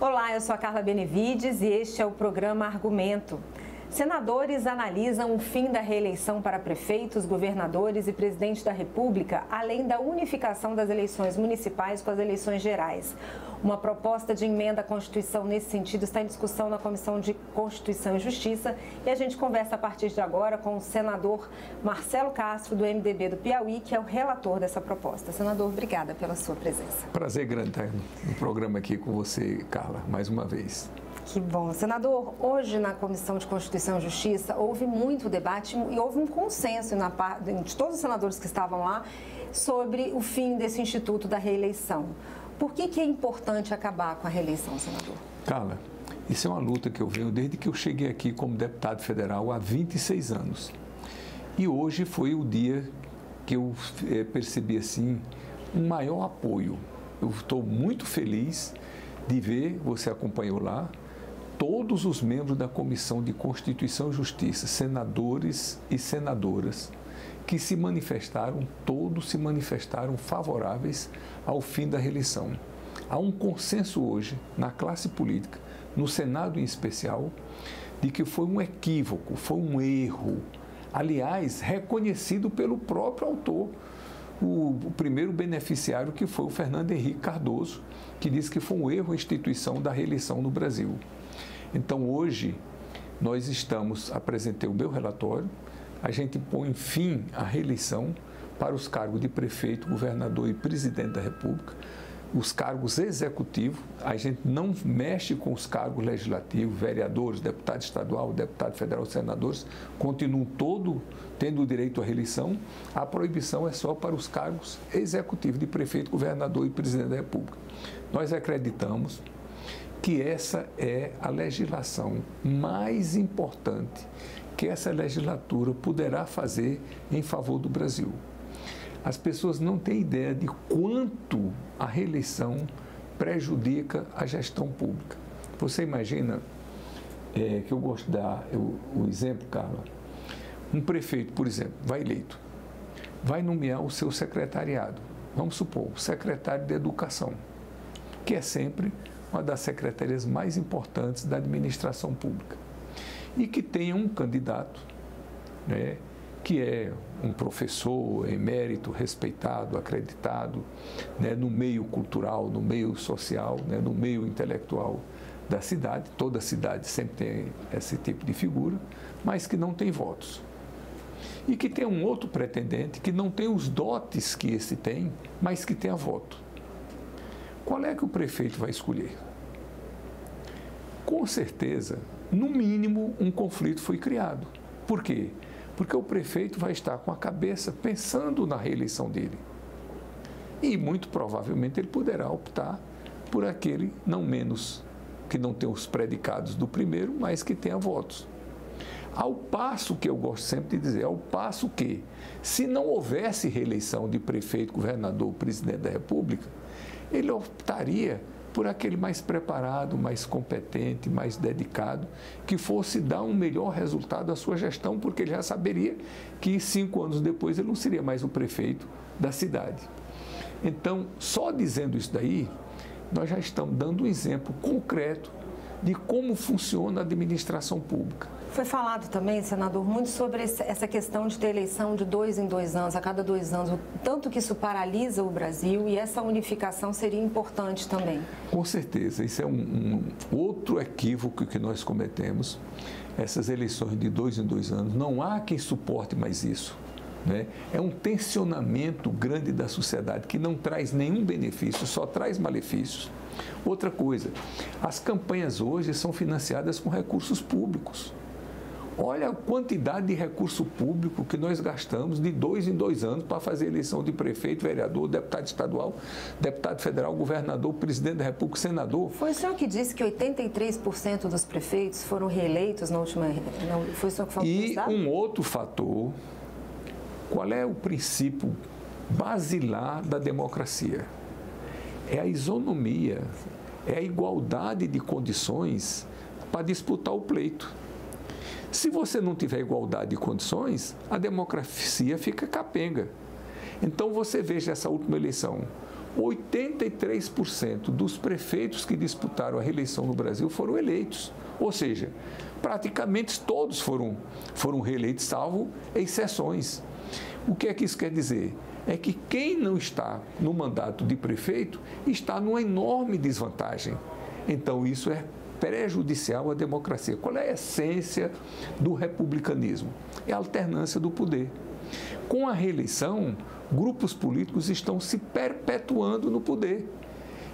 Olá, eu sou a Carla Benevides e este é o programa Argumento. Senadores analisam o fim da reeleição para prefeitos, governadores e presidente da República, além da unificação das eleições municipais com as eleições gerais. Uma proposta de emenda à Constituição nesse sentido está em discussão na Comissão de Constituição e Justiça e a gente conversa a partir de agora com o senador Marcelo Castro, do MDB do Piauí, que é o relator dessa proposta. Senador, obrigada pela sua presença. Prazer grande estar no programa aqui com você, Carla, mais uma vez. Que bom. Senador, hoje na Comissão de Constituição e Justiça houve muito debate e houve um consenso de todos os senadores que estavam lá sobre o fim desse instituto da reeleição. Por que é importante acabar com a reeleição, senador? Carla, isso é uma luta que eu venho desde que eu cheguei aqui como deputado federal há 26 anos. E hoje foi o dia que eu percebi assim um maior apoio. Eu estou muito feliz de ver, você acompanhou lá, todos os membros da Comissão de Constituição e Justiça, senadores e senadoras, que se manifestaram, todos se manifestaram favoráveis ao fim da reeleição. Há um consenso hoje na classe política, no Senado em especial, de que foi um equívoco, foi um erro, aliás, reconhecido pelo próprio autor, o primeiro beneficiário, que foi o Fernando Henrique Cardoso, que disse que foi um erro a instituição da reeleição no Brasil. Então, hoje, nós apresentei o meu relatório, a gente põe fim à reeleição para os cargos de prefeito, governador e presidente da República. Os cargos executivos, a gente não mexe com os cargos legislativos, vereadores, deputado estadual, deputado federal, senadores, continuam todos tendo o direito à reeleição. A proibição é só para os cargos executivos de prefeito, governador e presidente da República. Nós acreditamos que essa é a legislação mais importante que essa legislatura poderá fazer em favor do Brasil. As pessoas não têm ideia de quanto a reeleição prejudica a gestão pública. Você imagina, que eu gosto de dar o exemplo, Carla, um prefeito, por exemplo, vai eleito, vai nomear o seu secretariado, vamos supor, o secretário de Educação, que é sempre uma das secretarias mais importantes da administração pública, e que tenha um candidato, né, que é um professor emérito, respeitado, acreditado, né, no meio cultural, no meio social, né, no meio intelectual da cidade. Toda cidade sempre tem esse tipo de figura, mas que não tem votos. E que tem um outro pretendente que não tem os dotes que esse tem, mas que tenha voto. Qual é que o prefeito vai escolher? Com certeza, no mínimo, um conflito foi criado. Por quê? Porque o prefeito vai estar com a cabeça pensando na reeleição dele. E, muito provavelmente, ele poderá optar por aquele, não menos, que não tem os predicados do primeiro, mas que tenha votos. Ao passo que eu gosto sempre de dizer, ao passo que, se não houvesse reeleição de prefeito, governador, presidente da República, ele optaria por aquele mais preparado, mais competente, mais dedicado, que fosse dar um melhor resultado à sua gestão, porque ele já saberia que 5 anos depois ele não seria mais o prefeito da cidade. Então, só dizendo isso daí, nós já estamos dando um exemplo concreto de como funciona a administração pública. Foi falado também, senador, muito sobre essa questão de ter eleição de 2 em 2 anos, a cada 2 anos, o tanto que isso paralisa o Brasil, e essa unificação seria importante também. Com certeza, isso é um outro equívoco que nós cometemos, essas eleições de 2 em 2 anos. Não há quem suporte mais isso, né? É um tensionamento grande da sociedade que não traz nenhum benefício, só traz malefícios. Outra coisa, as campanhas hoje são financiadas com recursos públicos. Olha a quantidade de recurso público que nós gastamos de 2 em 2 anos para fazer eleição de prefeito, vereador, deputado estadual, deputado federal, governador, presidente da República, senador. Foi o senhor que disse que 83% dos prefeitos foram reeleitos na última... Não, foi o senhor que falou isso? E um outro fator, qual é o princípio basilar da democracia? É a isonomia, é a igualdade de condições para disputar o pleito. Se você não tiver igualdade de condições, a democracia fica capenga. Então, você veja essa última eleição. 83% dos prefeitos que disputaram a reeleição no Brasil foram eleitos. Ou seja, praticamente todos foram reeleitos, salvo exceções. O que é que isso quer dizer? É que quem não está no mandato de prefeito está numa enorme desvantagem. Então, isso é prejudicial à democracia. Qual é a essência do republicanismo? É a alternância do poder. Com a reeleição, grupos políticos estão se perpetuando no poder.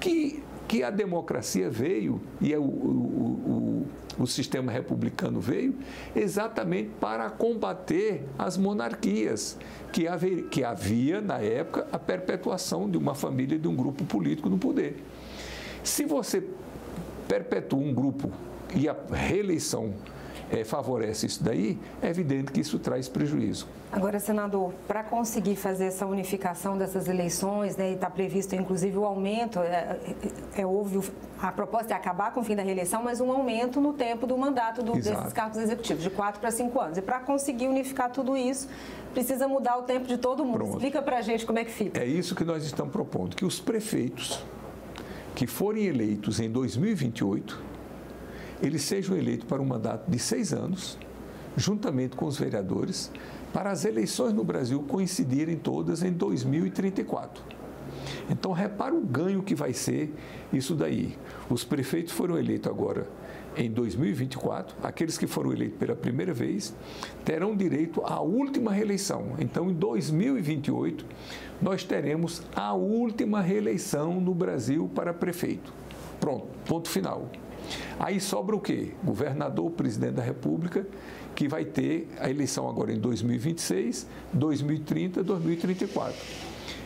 Que a democracia veio, e o sistema republicano veio, exatamente para combater as monarquias, que havia, na época, a perpetuação de uma família, de um grupo político no poder. Se você perpetua um grupo e a reeleição favorece isso daí, é evidente que isso traz prejuízo. Agora, senador, para conseguir fazer essa unificação dessas eleições, né, e está previsto inclusive o aumento, a proposta é acabar com o fim da reeleição, mas um aumento no tempo do mandato desses cargos executivos, de 4 para 5 anos. E para conseguir unificar tudo isso, precisa mudar o tempo de todo mundo. Pronto. Explica para a gente como é que fica. É isso que nós estamos propondo, que os prefeitos que forem eleitos em 2028, eles sejam eleitos para um mandato de 6 anos, juntamente com os vereadores, para as eleições no Brasil coincidirem todas em 2034. Então, repara o ganho que vai ser isso daí. Os prefeitos foram eleitos agora em 2024, aqueles que foram eleitos pela primeira vez terão direito à última reeleição. Então, em 2028, nós teremos a última reeleição no Brasil para prefeito. Pronto, ponto final. Aí sobra o quê? Governador, presidente da República, que vai ter a eleição agora em 2026, 2030, 2034.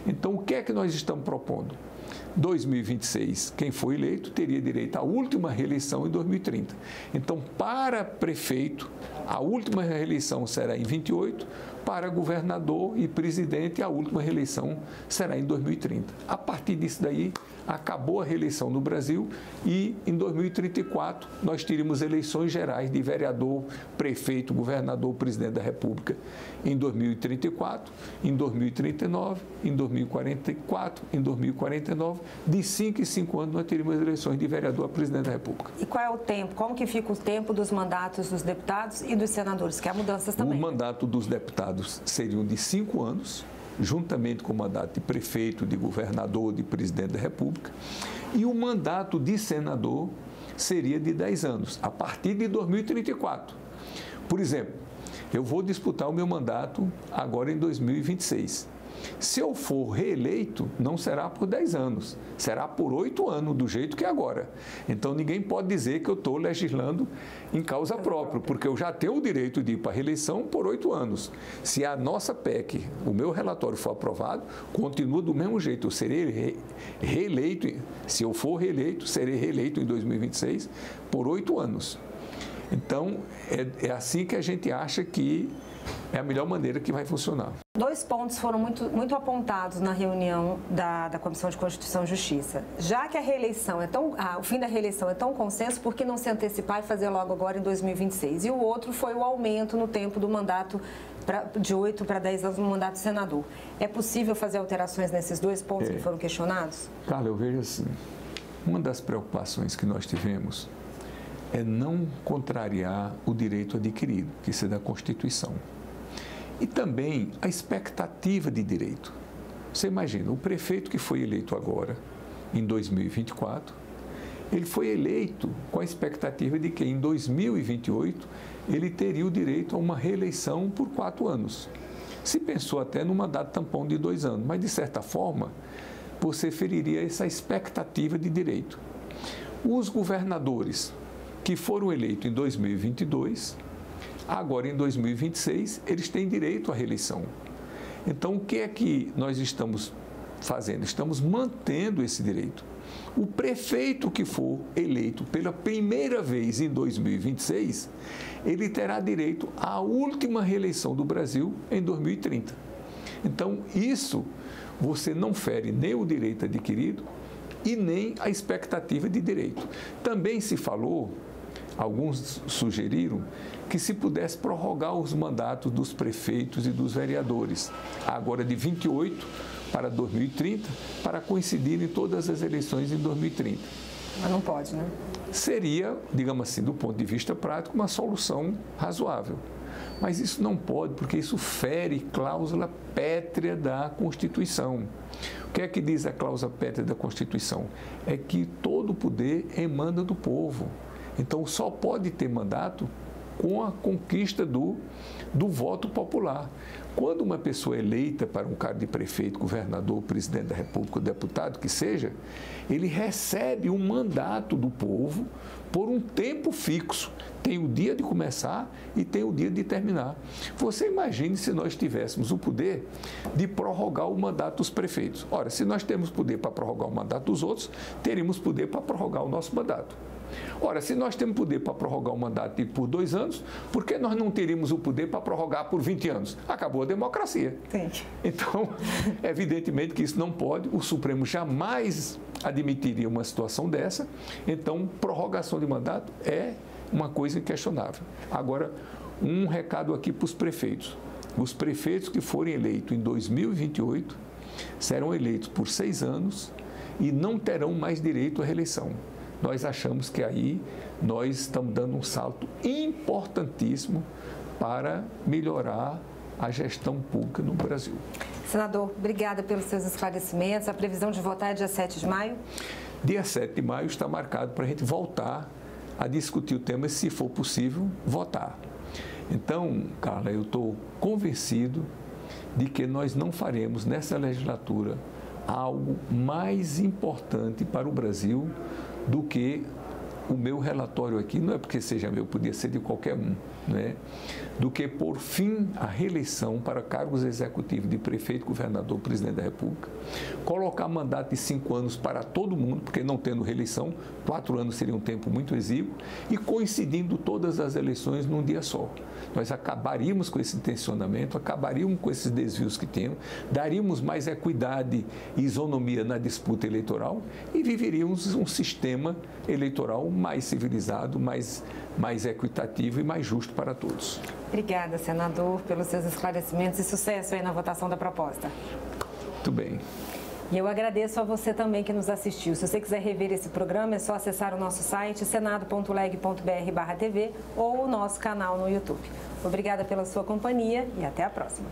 Então, o que é que nós estamos propondo? 2026, quem foi eleito teria direito à última reeleição em 2030. Então, para prefeito, a última reeleição será em 28, para governador e presidente, a última reeleição será em 2030. A partir disso daí, acabou a reeleição no Brasil e em 2034 nós teríamos eleições gerais de vereador, prefeito, governador, presidente da República em 2034, em 2039, em 2044, em 2049, de 5 em 5 anos nós teríamos eleições de vereador a presidente da República. E qual é o tempo? Como que fica o tempo dos mandatos dos deputados e dos senadores? Que há mudanças também. O mandato dos deputados seriam de 5 anos, juntamente com o mandato de prefeito, de governador, de presidente da República, e o mandato de senador seria de 10 anos, a partir de 2034. Por exemplo, eu vou disputar o meu mandato agora em 2026. Se eu for reeleito, não será por 10 anos, será por 8 anos, do jeito que é agora. Então, ninguém pode dizer que eu estou legislando em causa própria, porque eu já tenho o direito de ir para a reeleição por 8 anos. Se a nossa PEC, o meu relatório for aprovado, continua do mesmo jeito. Eu serei reeleito, se eu for reeleito, serei reeleito em 2026 por 8 anos. Então, é assim que a gente acha que é a melhor maneira que vai funcionar. 2 pontos foram muito apontados na reunião da Comissão de Constituição e Justiça. Já que a reeleição o fim da reeleição é tão consenso, por que não se antecipar e fazer logo agora em 2026? E o outro foi o aumento no tempo do mandato de 8 para 10 anos no mandato de senador. É possível fazer alterações nesses 2 pontos que foram questionados? Carla, eu vejo assim, uma das preocupações que nós tivemos é não contrariar o direito adquirido, que isso é da Constituição. E também a expectativa de direito. Você imagina, o prefeito que foi eleito agora, em 2024, ele foi eleito com a expectativa de que em 2028 ele teria o direito a uma reeleição por 4 anos. Se pensou até num mandato tampão de 2 anos, mas de certa forma você feriria essa expectativa de direito. Os governadores que foram eleitos em 2022, agora em 2026, eles têm direito à reeleição. Então, o que é que nós estamos fazendo? Estamos mantendo esse direito. O prefeito que for eleito pela primeira vez em 2026, ele terá direito à última reeleição do Brasil em 2030. Então, isso você não fere nem o direito adquirido e nem a expectativa de direito. Também se falou, alguns sugeriram, que se pudesse prorrogar os mandatos dos prefeitos e dos vereadores, agora de 28 para 2030, para coincidir em todas as eleições em 2030. Mas não pode, né? Seria, digamos assim, do ponto de vista prático, uma solução razoável. Mas isso não pode, porque isso fere cláusula pétrea da Constituição. O que é que diz a cláusula pétrea da Constituição? É que todo poder emana do povo. Então, só pode ter mandato com a conquista do voto popular. Quando uma pessoa é eleita para um cargo de prefeito, governador, presidente da República, deputado, que seja, ele recebe um mandato do povo por um tempo fixo. Tem o dia de começar e tem o dia de terminar. Você imagine se nós tivéssemos o poder de prorrogar o mandato dos prefeitos. Ora, se nós temos poder para prorrogar o mandato dos outros, teríamos poder para prorrogar o nosso mandato. Ora, se nós temos poder para prorrogar o mandato por 2 anos, por que nós não teríamos o poder para prorrogar por 20 anos? Acabou a democracia. Sim. Então, evidentemente que isso não pode, o Supremo jamais admitiria uma situação dessa, então prorrogação de mandato é uma coisa inquestionável. Agora, um recado aqui para os prefeitos. Os prefeitos que forem eleitos em 2028 serão eleitos por 6 anos e não terão mais direito à reeleição. Nós achamos que aí nós estamos dando um salto importantíssimo para melhorar a gestão pública no Brasil. Senador, obrigada pelos seus esclarecimentos. A previsão de votar é dia 7 de maio? Dia 7 de maio está marcado para a gente voltar a discutir o tema, se for possível, votar. Então, Carla, eu estou convencido de que nós não faremos nessa legislatura algo mais importante para o Brasil do que o meu relatório aqui, não é porque seja meu, podia ser de qualquer um, né? Do que por fim a reeleição para cargos executivos de prefeito, governador, presidente da República, colocar mandato de 5 anos para todo mundo, porque não tendo reeleição, 4 anos seria um tempo muito exíguo, e coincidindo todas as eleições num dia só. Nós acabaríamos com esse tensionamento, acabaríamos com esses desvios que temos, daríamos mais equidade e isonomia na disputa eleitoral e viveríamos um sistema eleitoral mais civilizado, mais equitativo e mais justo para todos. Obrigada, senador, pelos seus esclarecimentos e sucesso aí na votação da proposta. Muito bem. E eu agradeço a você também que nos assistiu. Se você quiser rever esse programa, é só acessar o nosso site senado.leg.br/tv ou o nosso canal no YouTube. Obrigada pela sua companhia e até a próxima.